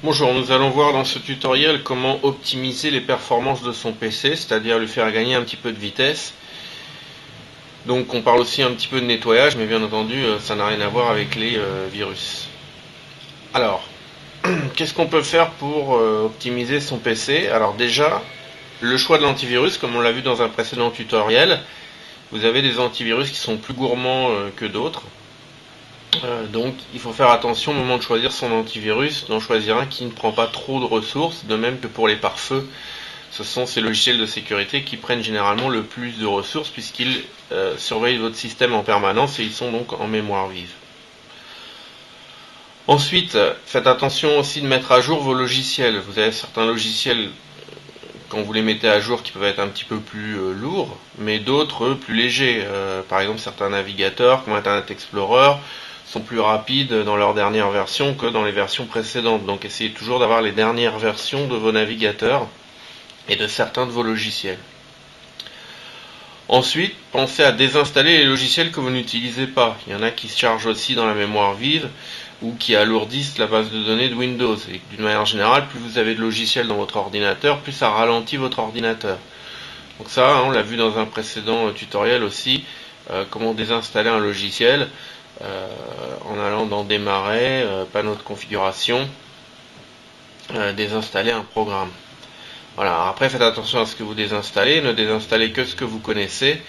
Bonjour, nous allons voir dans ce tutoriel comment optimiser les performances de son PC, c'est-à-dire lui faire gagner un petit peu de vitesse. Donc on parle aussi un petit peu de nettoyage, mais bien entendu ça n'a rien à voir avec les virus. Alors, qu'est-ce qu'on peut faire pour optimiser son PC? Alors déjà, le choix de l'antivirus, comme on l'a vu dans un précédent tutoriel, vous avez des antivirus qui sont plus gourmands que d'autres. Donc il faut faire attention au moment de choisir son antivirus, d'en choisir un qui ne prend pas trop de ressources, de même que pour les pare-feux, ce sont ces logiciels de sécurité qui prennent généralement le plus de ressources puisqu'ils surveillent votre système en permanence et ils sont donc en mémoire vive. Ensuite, faites attention aussi de mettre à jour vos logiciels. Vous avez certains logiciels, quand vous les mettez à jour, qui peuvent être un petit peu plus lourds, mais d'autres plus légers. Par exemple, certains navigateurs, comme Internet Explorer, sont plus rapides dans leur dernière version que dans les versions précédentes. Donc essayez toujours d'avoir les dernières versions de vos navigateurs et de certains de vos logiciels. Ensuite, pensez à désinstaller les logiciels que vous n'utilisez pas. Il y en a qui se chargent aussi dans la mémoire vive ou qui alourdissent la base de données de Windows. Et d'une manière générale, plus vous avez de logiciels dans votre ordinateur, plus ça ralentit votre ordinateur. Donc ça, on l'a vu dans un précédent tutoriel aussi, comment désinstaller un logiciel en allant dans Démarrer, panneau de configuration, désinstaller un programme. Voilà, après faites attention à ce que vous désinstallez, ne désinstallez que ce que vous connaissez,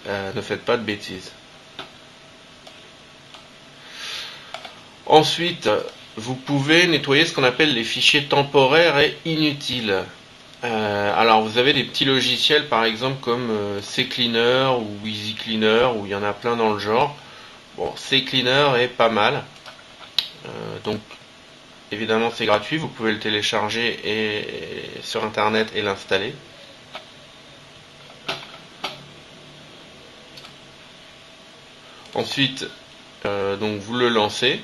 ne faites pas de bêtises. Ensuite, vous pouvez nettoyer ce qu'on appelle les fichiers temporaires et inutiles. Alors vous avez des petits logiciels par exemple comme CCleaner ou EasyCleaner, où il y en a plein dans le genre. Bon, CCleaner est pas mal. Donc évidemment c'est gratuit, vous pouvez le télécharger sur internet et l'installer. Ensuite, donc vous le lancez.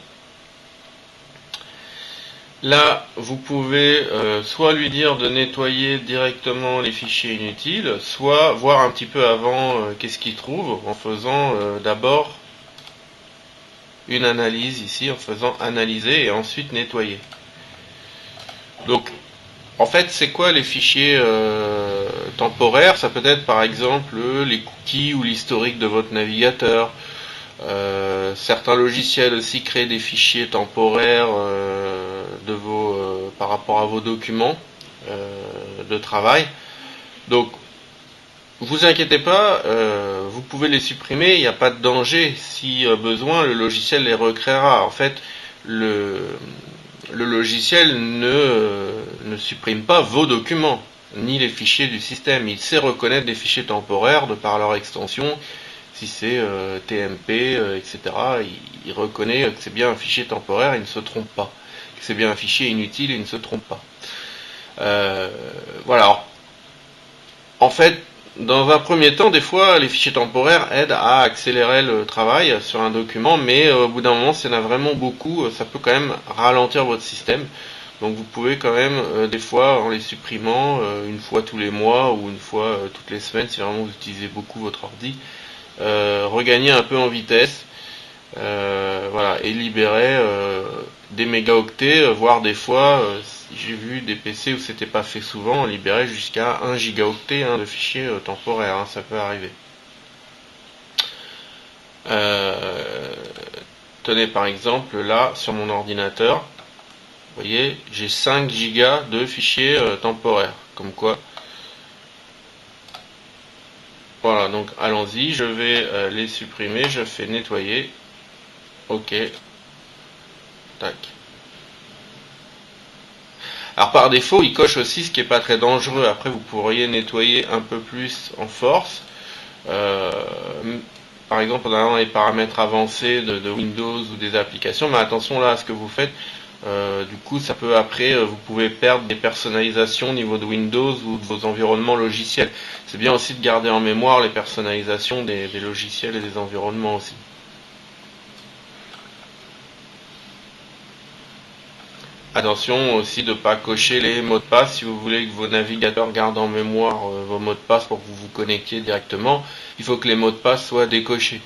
Là, vous pouvez soit lui dire de nettoyer directement les fichiers inutiles, soit voir un petit peu avant qu'est-ce qu'il trouve en faisant d'abord une analyse ici, en faisant analyser et ensuite nettoyer. Donc, en fait, c'est quoi les fichiers temporaires? Ça peut être par exemple les cookies ou l'historique de votre navigateur. Certains logiciels aussi créent des fichiers temporaires par rapport à vos documents de travail. Donc, vous inquiétez pas, vous pouvez les supprimer, il n'y a pas de danger. Si besoin, le logiciel les recréera. En fait, le logiciel ne supprime pas vos documents, ni les fichiers du système. Il sait reconnaître des fichiers temporaires de par leur extension. Si c'est TMP, etc., il reconnaît que c'est bien un fichier temporaire, il ne se trompe pas. Que c'est bien un fichier inutile, il ne se trompe pas. Voilà. Alors, en fait, dans un premier temps, des fois, les fichiers temporaires aident à accélérer le travail sur un document, mais au bout d'un moment, s'il y en a vraiment beaucoup, ça peut quand même ralentir votre système. Donc vous pouvez quand même, des fois, en les supprimant, une fois tous les mois ou une fois toutes les semaines, si vraiment vous utilisez beaucoup votre ordi, regagner un peu en vitesse, voilà, et libérer des mégaoctets, voire des fois, j'ai vu des PC où c'était pas fait souvent, on libérait jusqu'à 1 gigaoctet de fichiers temporaires, ça peut arriver. Tenez par exemple là sur mon ordinateur, vous voyez, j'ai 5 gigas de fichiers temporaires, comme quoi. Voilà, donc allons-y, je vais les supprimer, je fais nettoyer, ok, tac. Alors par défaut, il coche aussi ce qui n'est pas très dangereux. Après, vous pourriez nettoyer un peu plus en force. Euh, Par exemple, en allant dans les paramètres avancés de Windows ou des applications. Mais attention là à ce que vous faites. Du coup, ça peut après, vous pouvez perdre des personnalisations au niveau de Windows ou de vos environnements logiciels. C'est bien aussi de garder en mémoire les personnalisations des logiciels et des environnements aussi. Attention aussi de ne pas cocher les mots de passe si vous voulez que vos navigateurs gardent en mémoire vos mots de passe pour que vous vous connectiez directement. Il faut que les mots de passe soient décochés.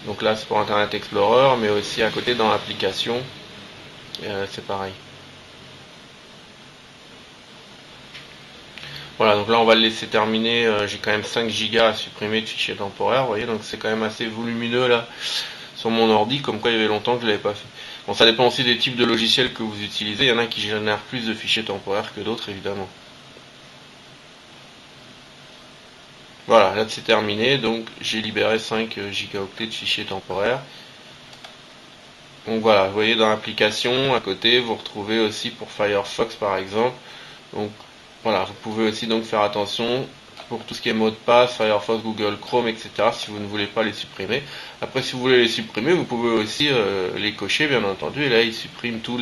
Donc là c'est pour Internet Explorer, mais aussi à côté dans l'application, c'est pareil. Voilà, donc là on va le laisser terminer. J'ai quand même 5 gigas à supprimer de fichiers temporaires, vous voyez, donc c'est quand même assez volumineux là sur mon ordi, comme quoi il y avait longtemps que je l'avais pas fait. Bon, ça dépend aussi des types de logiciels que vous utilisez. Il y en a qui génèrent plus de fichiers temporaires que d'autres, évidemment. Voilà, là c'est terminé, donc j'ai libéré 5 gigaoctets de fichiers temporaires. Donc voilà, vous voyez dans l'application, à côté, vous retrouvez aussi pour Firefox par exemple. Donc voilà, vous pouvez aussi donc faire attention pour tout ce qui est mot de passe, Firefox, Google Chrome, etc. si vous ne voulez pas les supprimer. Après, si vous voulez les supprimer, vous pouvez aussi les cocher, bien entendu, et là il supprime tout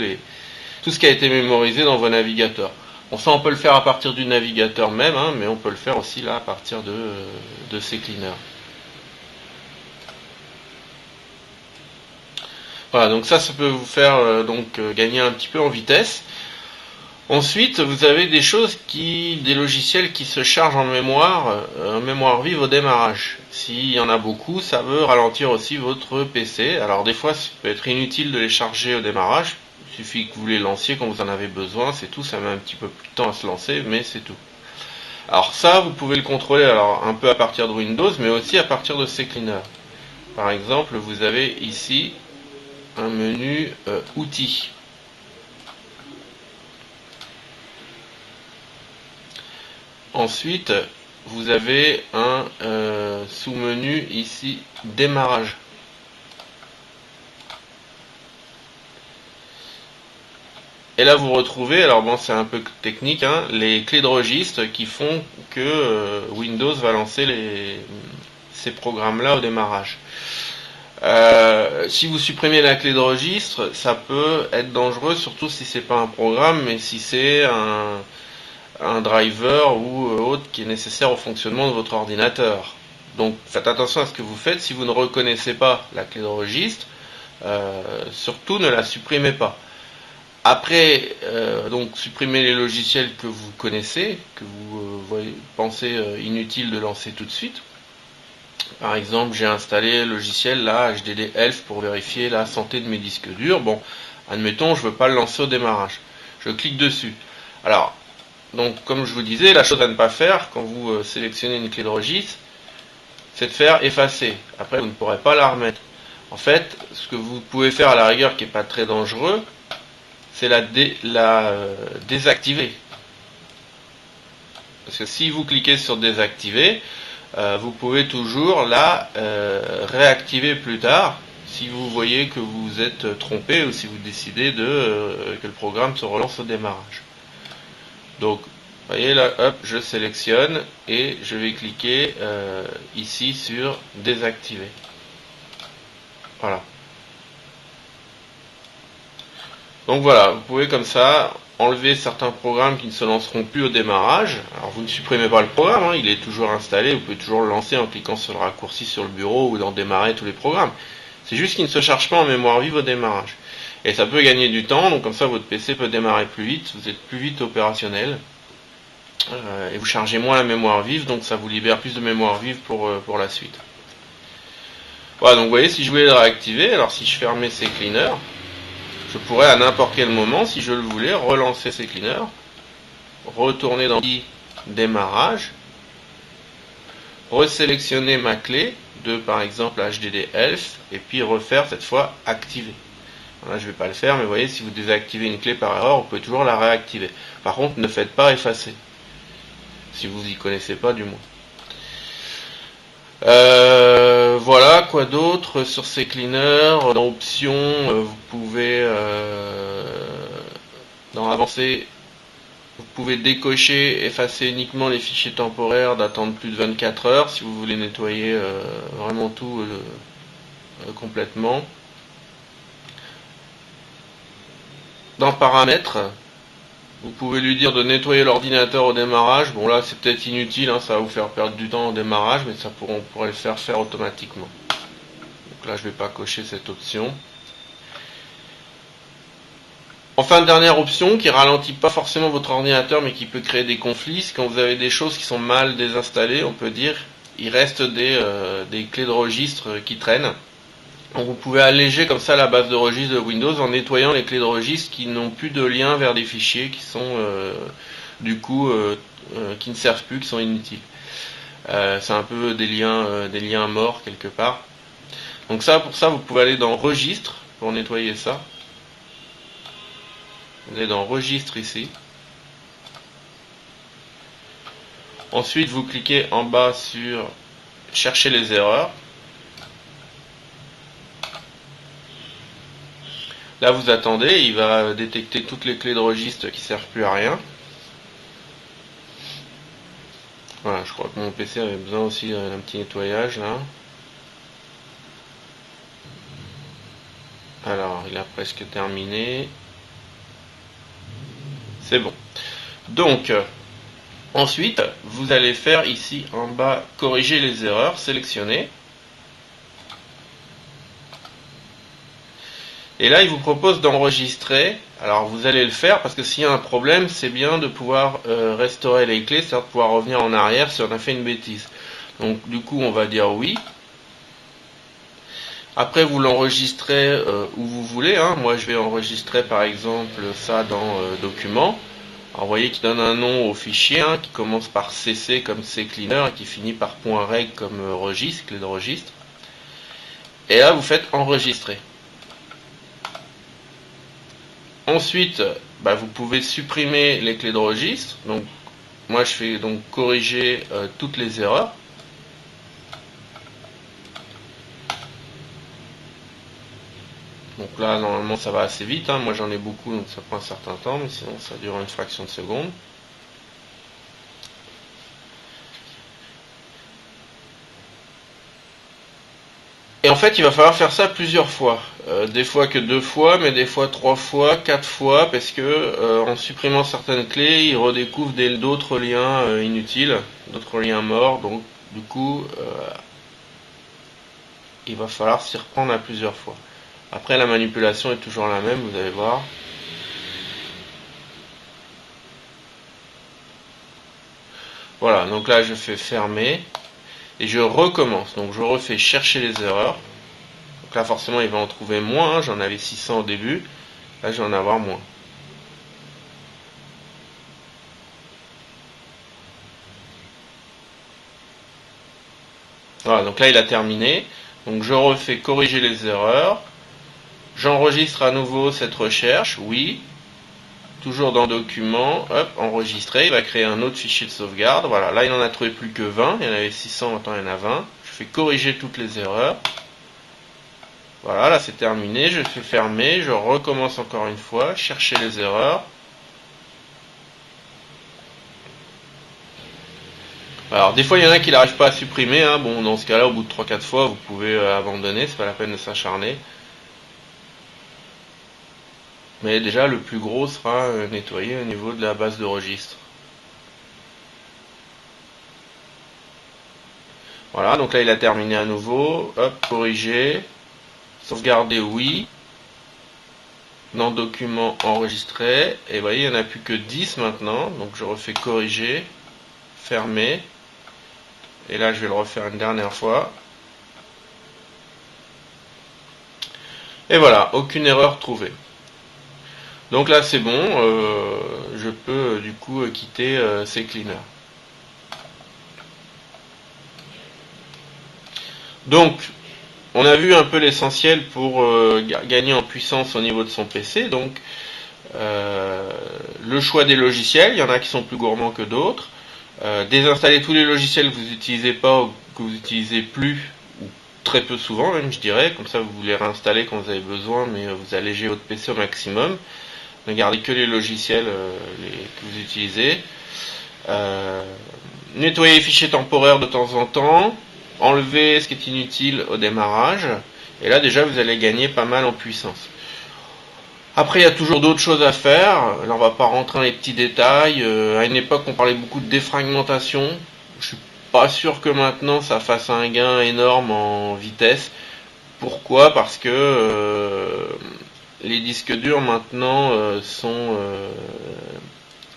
ce qui a été mémorisé dans vos navigateurs. Bon, ça on peut le faire à partir du navigateur même, hein, mais on peut le faire aussi là à partir de CCleaner. Voilà, donc ça peut vous faire gagner un petit peu en vitesse. Ensuite, vous avez des logiciels qui se chargent en mémoire vive au démarrage. S'il y en a beaucoup, ça veut ralentir aussi votre PC. Alors des fois, ça peut être inutile de les charger au démarrage. Il suffit que vous les lanciez quand vous en avez besoin, c'est tout. Ça met un petit peu plus de temps à se lancer, mais c'est tout. Alors ça, vous pouvez le contrôler alors un peu à partir de Windows, mais aussi à partir de CCleaner. Par exemple, vous avez ici un menu outils. Ensuite, vous avez un sous-menu ici, démarrage. Et là, vous retrouvez, alors bon, c'est un peu technique, hein, les clés de registre qui font que Windows va lancer ces programmes-là au démarrage. Si vous supprimez la clé de registre, ça peut être dangereux, surtout si c'est pas un programme, mais si c'est un driver ou autre qui est nécessaire au fonctionnement de votre ordinateur. Donc faites attention à ce que vous faites. Si vous ne reconnaissez pas la clé de registre, surtout ne la supprimez pas. Après, donc supprimez les logiciels que vous connaissez, que vous pensez inutile de lancer tout de suite. Par exemple, j'ai installé le logiciel là, HDD Elf, pour vérifier la santé de mes disques durs. Bon, admettons, je ne veux pas le lancer au démarrage. Je clique dessus. Alors, donc comme je vous disais, la chose à ne pas faire quand vous sélectionnez une clé de registre, c'est de faire effacer. Après, vous ne pourrez pas la remettre. En fait, ce que vous pouvez faire à la rigueur, qui n'est pas très dangereux, c'est la désactiver. Parce que si vous cliquez sur désactiver, vous pouvez toujours la réactiver plus tard si vous voyez que vous êtes trompé ou si vous décidez que le programme se relance au démarrage. Donc, vous voyez là, hop, je sélectionne et je vais cliquer ici sur désactiver. Voilà. Donc voilà, vous pouvez comme ça enlever certains programmes qui ne se lanceront plus au démarrage. Alors vous ne supprimez pas le programme, hein, il est toujours installé, vous pouvez toujours le lancer en cliquant sur le raccourci sur le bureau ou dans démarrer tous les programmes. C'est juste qu'il ne se charge pas en mémoire vive au démarrage. Et ça peut gagner du temps, donc comme ça votre PC peut démarrer plus vite, vous êtes plus vite opérationnel. Et vous chargez moins la mémoire vive, donc ça vous libère plus de mémoire vive pour la suite. Voilà, donc vous voyez, si je voulais le réactiver, alors si je fermais CCleaner, je pourrais à n'importe quel moment, si je le voulais, relancer CCleaner, retourner dans démarrage, resélectionner ma clé de par exemple HDD Elf, et puis refaire cette fois activer. Là, je ne vais pas le faire, mais vous voyez, si vous désactivez une clé par erreur, vous pouvez toujours la réactiver. Par contre, ne faites pas effacer. Si vous n'y connaissez pas, du moins. Voilà, quoi d'autre sur CCleaner. Dans options, vous pouvez dans avancée, vous pouvez décocher, effacer uniquement les fichiers temporaires datant de plus de 24 heures si vous voulez nettoyer vraiment tout complètement. Dans paramètres, vous pouvez lui dire de nettoyer l'ordinateur au démarrage. Bon là c'est peut-être inutile, hein, ça va vous faire perdre du temps au démarrage, mais on pourrait le faire automatiquement. Donc là je ne vais pas cocher cette option. Enfin, dernière option qui ralentit pas forcément votre ordinateur mais qui peut créer des conflits, c'est quand vous avez des choses qui sont mal désinstallées, on peut dire, il reste des clés de registre qui traînent. Donc vous pouvez alléger comme ça la base de registre de Windows en nettoyant les clés de registre qui n'ont plus de lien vers des fichiers qui sont du coup qui ne servent plus, qui sont inutiles. C'est un peu des liens morts quelque part. Donc ça, pour ça, vous pouvez aller dans Registre pour nettoyer ça. Vous allez dans Registre ici. Ensuite, vous cliquez en bas sur Chercher les erreurs. Là, vous attendez, il va détecter toutes les clés de registre qui servent plus à rien. Voilà, je crois que mon PC avait besoin aussi d'un petit nettoyage là. Alors, il a presque terminé. C'est bon. Donc, ensuite, vous allez faire ici en bas corriger les erreurs, sélectionner. Et là, il vous propose d'enregistrer. Alors, vous allez le faire parce que s'il y a un problème, c'est bien de pouvoir restaurer les clés, c'est-à-dire de pouvoir revenir en arrière si on a fait une bêtise. Donc, du coup, on va dire oui. Après, vous l'enregistrez où vous voulez. Hein. Moi, je vais enregistrer par exemple ça dans Documents. Alors, vous voyez qu'il donne un nom au fichier hein, qui commence par CC comme CCleaner et qui finit par .reg comme registre, clé de registre. Et là, vous faites enregistrer. Ensuite, vous pouvez supprimer les clés de registre. Donc, moi, je fais donc corriger toutes les erreurs. Donc là, normalement, ça va assez vite. Hein. Moi, j'en ai beaucoup, donc ça prend un certain temps, mais sinon, ça dure une fraction de seconde. Et en fait, il va falloir faire ça plusieurs fois. Des fois que 2 fois, mais des fois 3 fois, 4 fois, parce que en supprimant certaines clés, il redécouvre d'autres liens inutiles, d'autres liens morts. Donc, du coup, il va falloir s'y reprendre à plusieurs fois. Après, la manipulation est toujours la même, vous allez voir. Voilà, donc là, je fais fermer. Et je recommence. Donc, je refais chercher les erreurs. Donc là, forcément, il va en trouver moins. Hein. J'en avais 600 au début. Là, je vais en avoir moins. Voilà, donc là, il a terminé. Donc, je refais corriger les erreurs. J'enregistre à nouveau cette recherche. Oui. Toujours dans Documents, hop, enregistrer, il va créer un autre fichier de sauvegarde. Voilà, là il n'en a trouvé plus que 20, il y en avait 600, maintenant il y en a 20. Je fais corriger toutes les erreurs. Voilà, là c'est terminé, je fais fermer, je recommence encore une fois, chercher les erreurs. Alors des fois il y en a qui n'arrivent pas à supprimer, hein. Bon dans ce cas-là au bout de 3-4 fois vous pouvez abandonner, c'est pas la peine de s'acharner. Mais déjà le plus gros sera nettoyé au niveau de la base de registre. Voilà, donc là il a terminé à nouveau, hop, corriger, sauvegarder oui, dans Documents enregistrer, et vous voyez il n'y en a plus que 10 maintenant, donc je refais corriger, fermer, et là je vais le refaire une dernière fois. Et voilà, aucune erreur trouvée. Donc là c'est bon, je peux du coup quitter CCleaner. Donc, on a vu un peu l'essentiel pour gagner en puissance au niveau de son PC. Donc, le choix des logiciels, il y en a qui sont plus gourmands que d'autres. Désinstaller tous les logiciels que vous n'utilisez pas ou que vous n'utilisez plus, ou très peu souvent même je dirais, comme ça vous les réinstallez quand vous avez besoin, mais vous allégez votre PC au maximum. Ne gardez que les logiciels que vous utilisez. Nettoyer les fichiers temporaires de temps en temps. Enlever ce qui est inutile au démarrage. Et là déjà vous allez gagner pas mal en puissance. Après il y a toujours d'autres choses à faire. Là on va pas rentrer dans les petits détails. À une époque on parlait beaucoup de défragmentation. Je suis pas sûr que maintenant ça fasse un gain énorme en vitesse. Pourquoi? Parce que les disques durs maintenant sont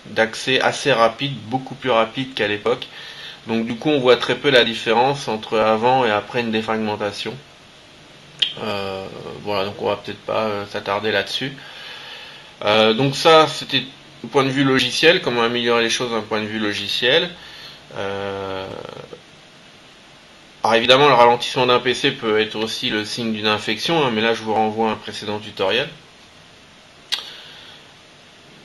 d'accès assez rapide, beaucoup plus rapide qu'à l'époque. Donc du coup on voit très peu la différence entre avant et après une défragmentation. Voilà, donc on va peut-être pas s'attarder là-dessus. Donc ça c'était du point de vue logiciel, comment améliorer les choses d'un point de vue logiciel. Alors évidemment, le ralentissement d'un PC peut être aussi le signe d'une infection, mais là je vous renvoie à un précédent tutoriel.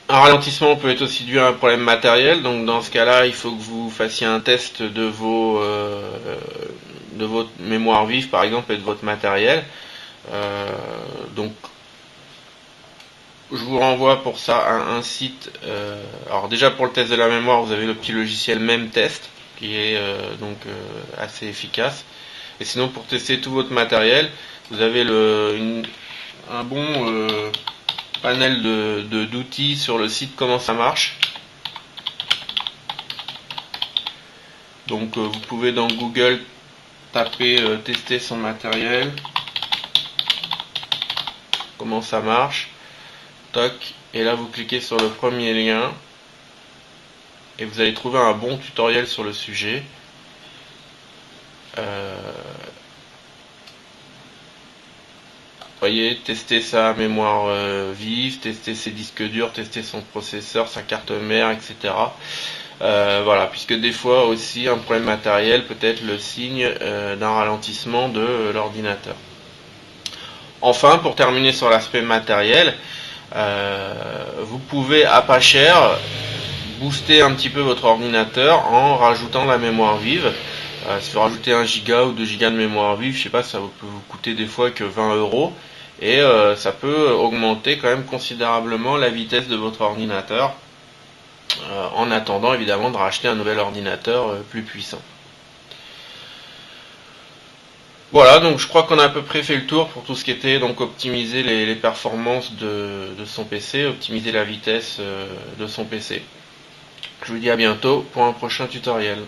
Un ralentissement peut être aussi dû à un problème matériel, donc dans ce cas-là, il faut que vous fassiez un test de votre mémoire vive par exemple et de votre matériel. Donc je vous renvoie pour ça à un site. Alors déjà pour le test de la mémoire, vous avez le petit logiciel Memtest qui est assez efficace. Et sinon pour tester tout votre matériel, vous avez un bon panel d'outils sur le site Comment ça marche. Donc vous pouvez dans Google taper tester son matériel, comment ça marche, toc, et là vous cliquez sur le premier lien et vous allez trouver un bon tutoriel sur le sujet. Voyez, tester sa mémoire vive, tester ses disques durs, tester son processeur, sa carte mère, etc. Voilà, puisque des fois aussi un problème matériel peut être le signe d'un ralentissement de l'ordinateur. Enfin, pour terminer sur l'aspect matériel, vous pouvez à pas cher booster un petit peu votre ordinateur en rajoutant la mémoire vive. Si vous rajoutez 1 giga ou 2 gigas de mémoire vive, je sais pas, ça peut vous coûter des fois que 20 €, et ça peut augmenter quand même considérablement la vitesse de votre ordinateur, en attendant évidemment de racheter un nouvel ordinateur plus puissant. Voilà, donc je crois qu'on a à peu près fait le tour pour tout ce qui était donc optimiser les performances de son PC, optimiser la vitesse de son PC. Je vous dis à bientôt pour un prochain tutoriel.